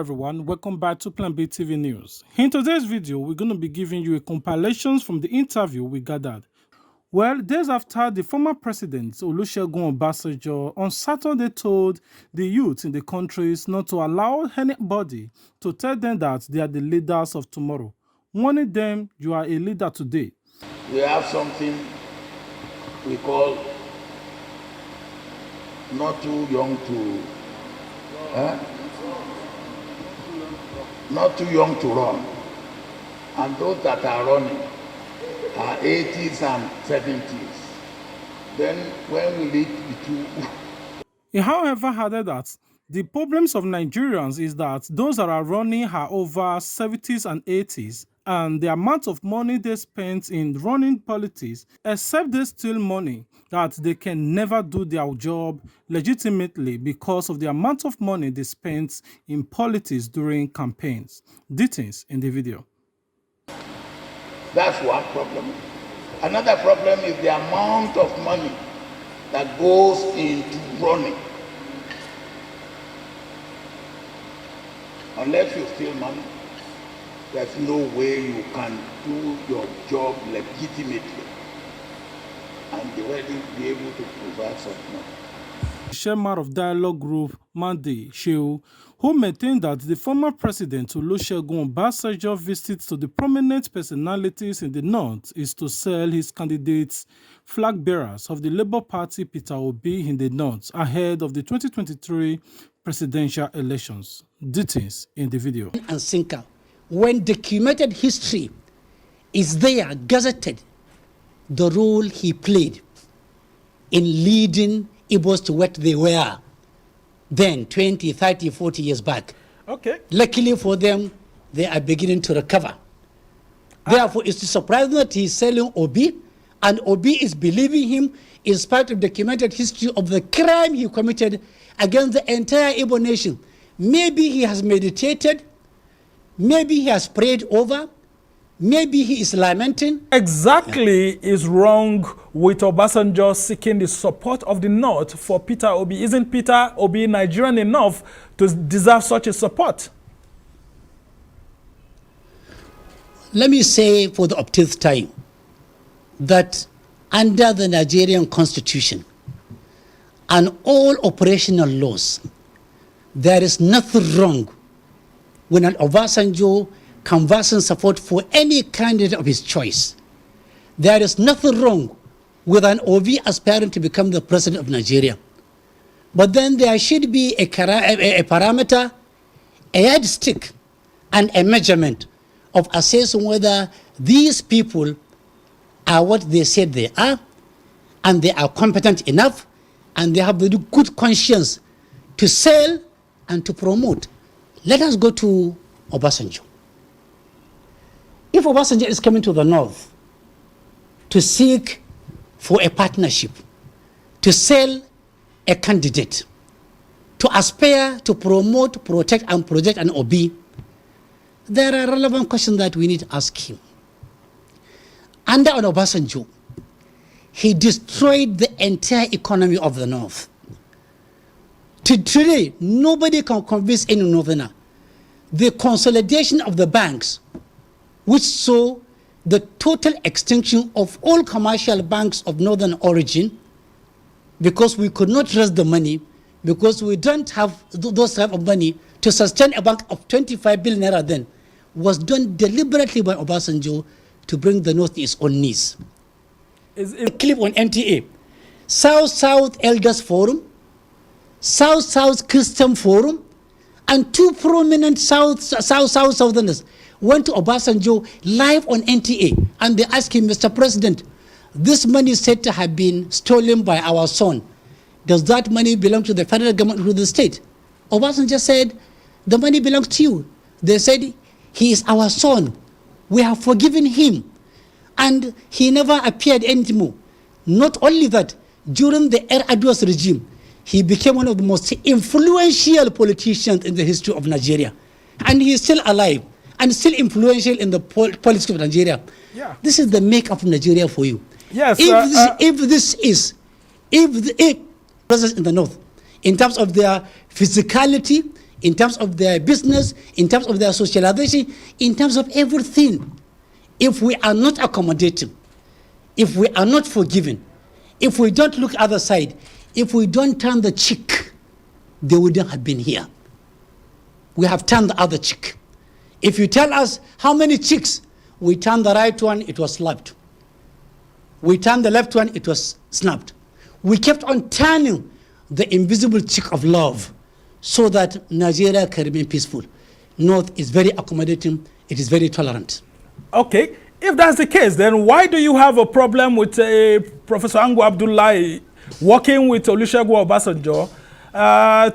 Everyone, welcome back to Plan B TV News. In today's video, we're going to be giving you a compilations from the interview we gathered. Well, days after the former president Olusegun Obasanjo on Saturday told the youth in the countries not to allow anybody to tell them that they are the leaders of tomorrow, warning them you are a leader today. We have something we call not too young to not too young to run, and those that are running are 80s and 70s. Then when will it be too? He, however, added that the problems of Nigerians is that those that are running are over 70s and 80s, and the amount of money they spent in running politics, except they steal money, that they can never do their job legitimately because of the amount of money they spent in politics during campaigns. Details in the video. That's one problem. Another problem is the amount of money that goes into running. Unless you steal money, there's no way you can do your job legitimately and already be able to provide something. Chairman of Dialogue Group, Mehdi, Shehu, who maintained that the former president Olusegun Obasanjo visits to the prominent personalities in the north is to sell his candidates, flag bearers of the Labour Party Peter Obi in the north ahead of the 2023 presidential elections. Details in the video. And sinker, when documented history is there, gazetted, the role he played in leading Igbos to what they were then 20, 30, 40 years back. Okay. Luckily for them, they are beginning to recover. Therefore, it's surprising that he's selling Obi, and Obi is believing him in spite of documented history of the crime he committed against the entire Igbo nation. Maybe he has meditated, maybe he has prayed over, maybe he is lamenting. Exactly is wrong with Obasanjo seeking the support of the North for Peter Obi. Isn't Peter Obi Nigerian enough to deserve such a support? Let me say for the upteenth time that under the Nigerian Constitution and all operational laws, there is nothing wrong when an Obasanjo canvassing support for any candidate of his choice. There is nothing wrong with an Obi aspiring to become the president of Nigeria. But then there should be a parameter, a yardstick, and a measurement of assessing whether these people are what they said they are, and they are competent enough, and they have the good conscience to sell and to promote. Let us go to Obasanjo. If Obasanjo is coming to the north to seek for a partnership, to sell a candidate, to aspire to promote, protect, and project an Obi, there are relevant questions that we need to ask him. Under Obasanjo, he destroyed the entire economy of the north. Today, nobody can convince any northerner. The consolidation of the banks, which saw the total extinction of all commercial banks of northern origin, because we could not raise the money, because we don't have those type of money to sustain a bank of 25 billion naira then, was done deliberately by Obasanjo to bring the north to its own knees. A clip on NTA. South-South Elders Forum, South-South Christian Forum, and two prominent Southerners went to Obasanjo live on NTA, and they asked him, Mr. President, this money is said to have been stolen by our son. Does that money belong to the federal government or to the state? Obasanjo said, the money belongs to you. They said, he is our son. We have forgiven him. And he never appeared anymore. Not only that, during the Air-Aduas regime, he became one of the most influential politicians in the history of Nigeria. And he is still alive and still influential in the politics of Nigeria. Yeah. This is the makeup of Nigeria for you. Yes. If the presence in the north, in terms of their physicality, in terms of their business, in terms of their socialization, in terms of everything. If we are not accommodating, if we are not forgiving, if we don't look other side, if we don't turn the cheek, they wouldn't have been here. We have turned the other cheek. If you tell us how many cheeks, we turned the right one, it was slapped. We turned the left one, it was snapped. We kept on turning the invisible cheek of love so that Nigeria can remain peaceful. North is very accommodating, it is very tolerant. Okay, if that's the case, then why do you have a problem with Professor Ango Abdullahi working with Olusegun Obasanjo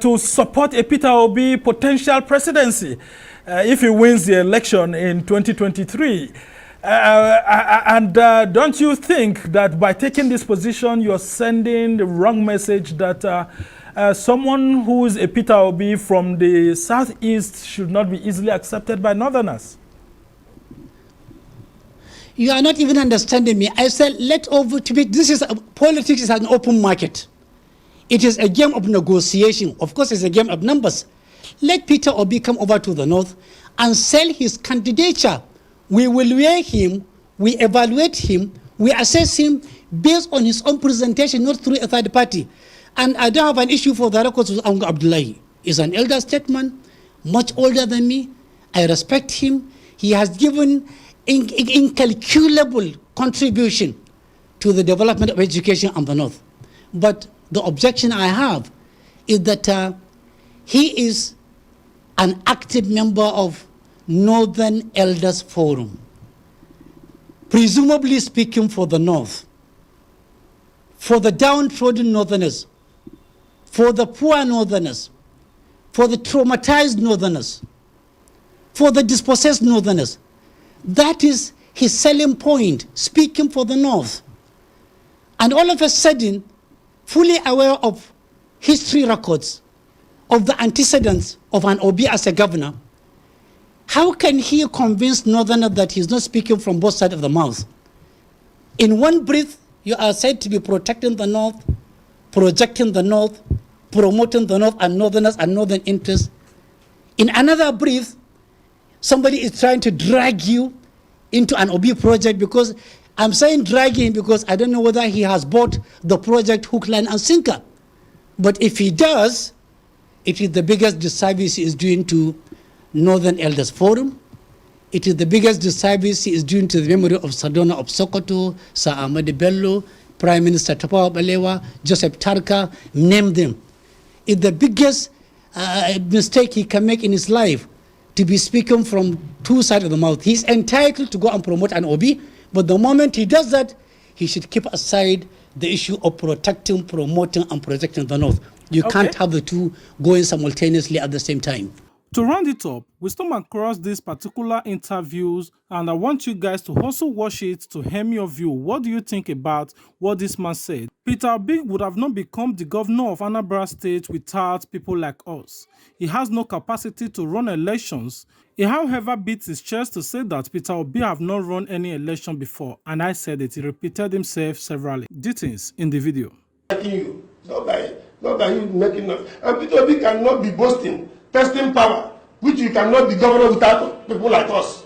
to support a Peter Obi potential presidency if he wins the election in 2023? Don't you think that by taking this position, you're sending the wrong message that someone who is a Peter Obi from the southeast should not be easily accepted by northerners? You are not even understanding me. I said, politics is an open market. It is a game of negotiation. Of course, it's a game of numbers. Let Peter Obi come over to the north and sell his candidature. We will weigh him, we evaluate him, we assess him based on his own presentation, not through a third party. And I don't have an issue for the records with Ango Abdullahi. He's an elder statesman, much older than me. I respect him. He has given incalculable contribution to the development of education on the north. But the objection I have is that he is an active member of Northern Elders Forum, presumably speaking for the north, for the downtrodden northerners, for the poor northerners, for the traumatized northerners, for the dispossessed northerners. That is his selling point, speaking for the north. And all of a sudden, fully aware of history records, of the antecedents of an Obi as a governor, how can he convince northerners that he's not speaking from both sides of the mouth? In one breath, you are said to be protecting the north, projecting the north, promoting the north and northerners and northern interests. In another breath, somebody is trying to drag you into an Obi project, because I'm saying dragging because I don't know whether he has bought the project hook, line, and sinker. But if he does, it is the biggest disservice he is doing to Northern Elders Forum. It is the biggest disservice he is doing to the memory of Sardona of Sokoto, Sir Ahmad Bello, Prime Minister Tafawa Balewa, Joseph Tarka, name them. It's the biggest mistake he can make in his life, to be speaking from two sides of the mouth. He's entitled to go and promote an Obi, but the moment he does that, he should keep aside the issue of protecting, promoting, and protecting the North. You can't have the two going simultaneously at the same time. To round it up, we stumble across these particular interviews, and I want you guys to also watch it to hear your view. What do you think about what this man said? Peter Obi would have not become the governor of Anambra State without people like us. He has no capacity to run elections. He, however, beat his chest to say that Peter Obi have not run any election before, and I said it. He repeated himself severally. Details in the video. You, not by you making noise. And Peter Obi cannot be boasting, testing power, which you cannot be governor without people like us.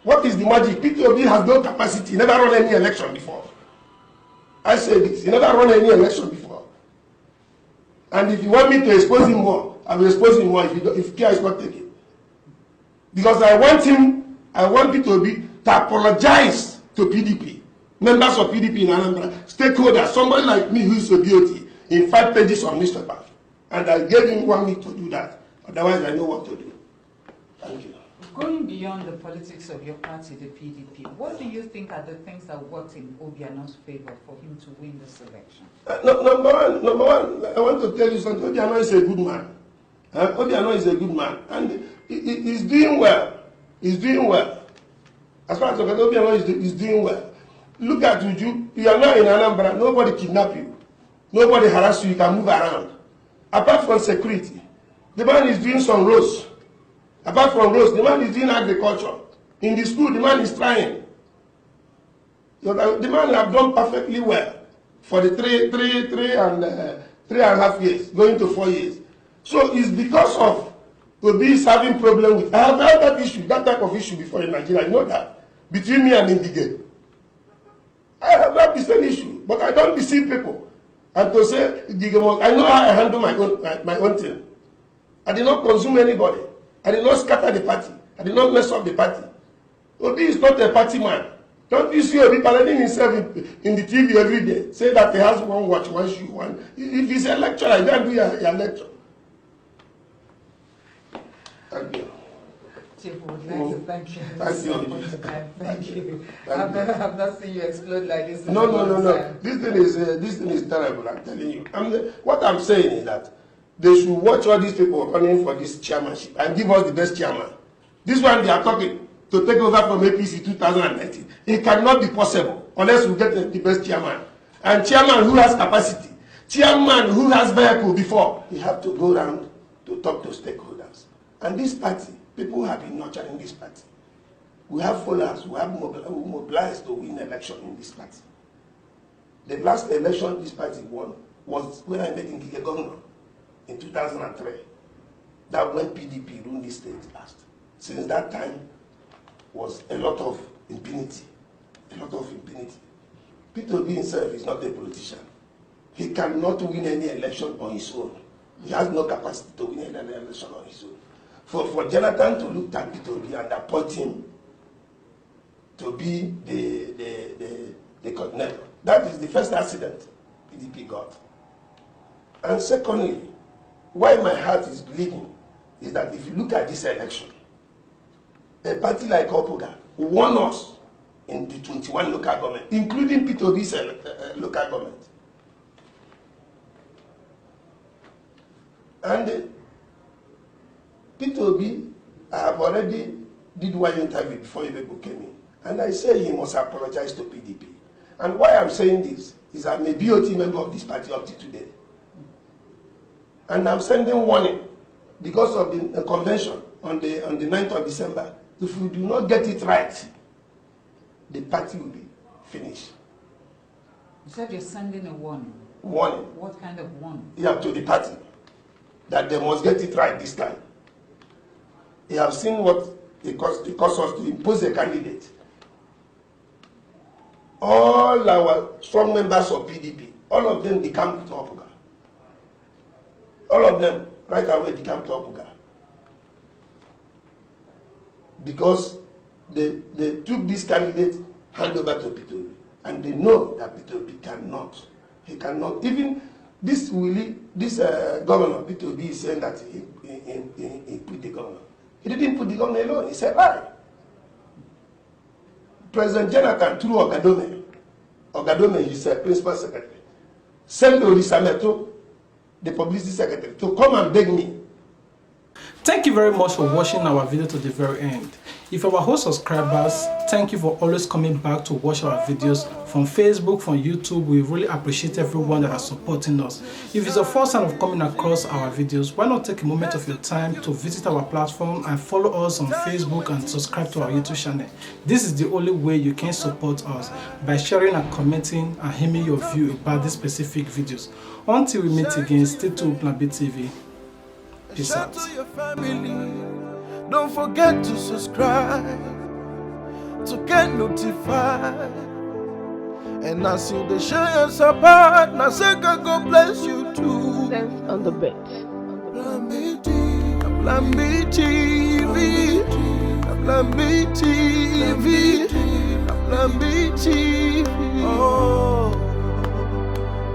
What is the magic? Peter Obi has no capacity. He never run any election before. I say this. He never run any election before. And if you want me to expose him more, I will expose him more if care is not taken. Because I want Peter Obi to apologize to PDP, members of PDP in Anambra, stakeholders, somebody like me who is a BOT, in 5 pages of newspaper. And I gave him 1 week to do that. Otherwise, I know what to do. Thank you. Going beyond the politics of your party, the PDP, what do you think are the things that worked in Obiano's favor for him to win this election? Number one, I want to tell you something. Obiano is a good man. Obiano is a good man. And he's doing well. He's doing well. As far as Obiano is doing well. Look at you. You are not in Anambra. Nobody kidnap you. Nobody harass you. You can move around. Apart from security, the man is doing some roads. Apart from roads, the man is doing agriculture. In the school, the man is trying. So the man have done perfectly well for the three and a half years, going to 4 years. So it's because of Obi having problem with. I have had that issue, that type of issue before in Nigeria. You know that between me and Indige. I have had the same issue, but I don't deceive people. And to say I know how I handle my own thing. I did not consume anybody. I did not scatter the party. I did not mess up the party. Obi is not a party man. Don't you see Obi parading himself in the TV every day? Say that he has one watch, one shoe, one. If he's a lecturer, he can't do your lecture. Thank you. Chief, would like to thank you. Thank you. So much time. Thank you. I've not seen you explode like this. No. This thing is terrible. I'm telling you. What I'm saying is that they should watch all these people running for this chairmanship and give us the best chairman. This one they are talking to take over from APC 2019. It cannot be possible unless we get the best chairman. And chairman who has capacity, chairman who has vehicle before. You have to go around to talk to stakeholders. And this party, people have been nurturing this party. We have followers who have mobilized to win election in this party. The last election this party won was when I made Ngige governor in 2003. That when PDP ruled this state last. Since that time was a lot of impunity. A lot of impunity. Peter Obi himself is not a politician. He cannot win any election on his own. He has no capacity to win any election on his own. For Jonathan to look at Peter Obi and appoint him to be the coordinator, that is the first accident PDP got. And secondly, why my heart is bleeding is that if you look at this election, a party like Opoga won us in the 21 local government, including Peter Obi's local government. And Peter Obi, I have already did one interview before he came in, and I say he must apologize to PDP. And why I'm saying this is I'm a BOT member of this party up to today. And I'm sending warning because of the convention on the 9th of December. If we do not get it right, the party will be finished. You said you're sending a warning. Warning. What kind of warning? Yeah, to the party that they must get it right this time. You have seen what it cost us to impose a candidate. All our strong members of PDP, all of them decamped to Opoga. All of them right away decamped to Opoga. Because they took this candidate, hand over to Peter Obi, and they know that Peter Obi cannot. He cannot. Even this governor, Peter Obi, is saying that he put the governor. He didn't put the governor alone. He said, "Why?" President Jonathan, through Ogadome, his principal secretary, sent Olisameto, the publicity secretary, to come and beg me. Thank you very much for watching our video to the very end. If you are our subscribers, thank you for always coming back to watch our videos from Facebook, from YouTube. We really appreciate everyone that is supporting us. If it's the first time of coming across our videos, why not take a moment of your time to visit our platform and follow us on Facebook and subscribe to our YouTube channel. This is the only way you can support us, by sharing and commenting and hearing your view about these specific videos. Until we meet again, stay tuned with Plan TV. Peace out. Don't forget to subscribe to get notified. And as you they share your support, now say God bless you too. Sense on the bit. Plan B TV, Plan B TV, Plan B TV. Oh,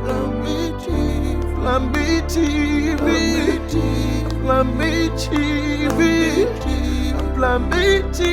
Plan B TV, Plan B TV, Plan B TV, Plan B TV.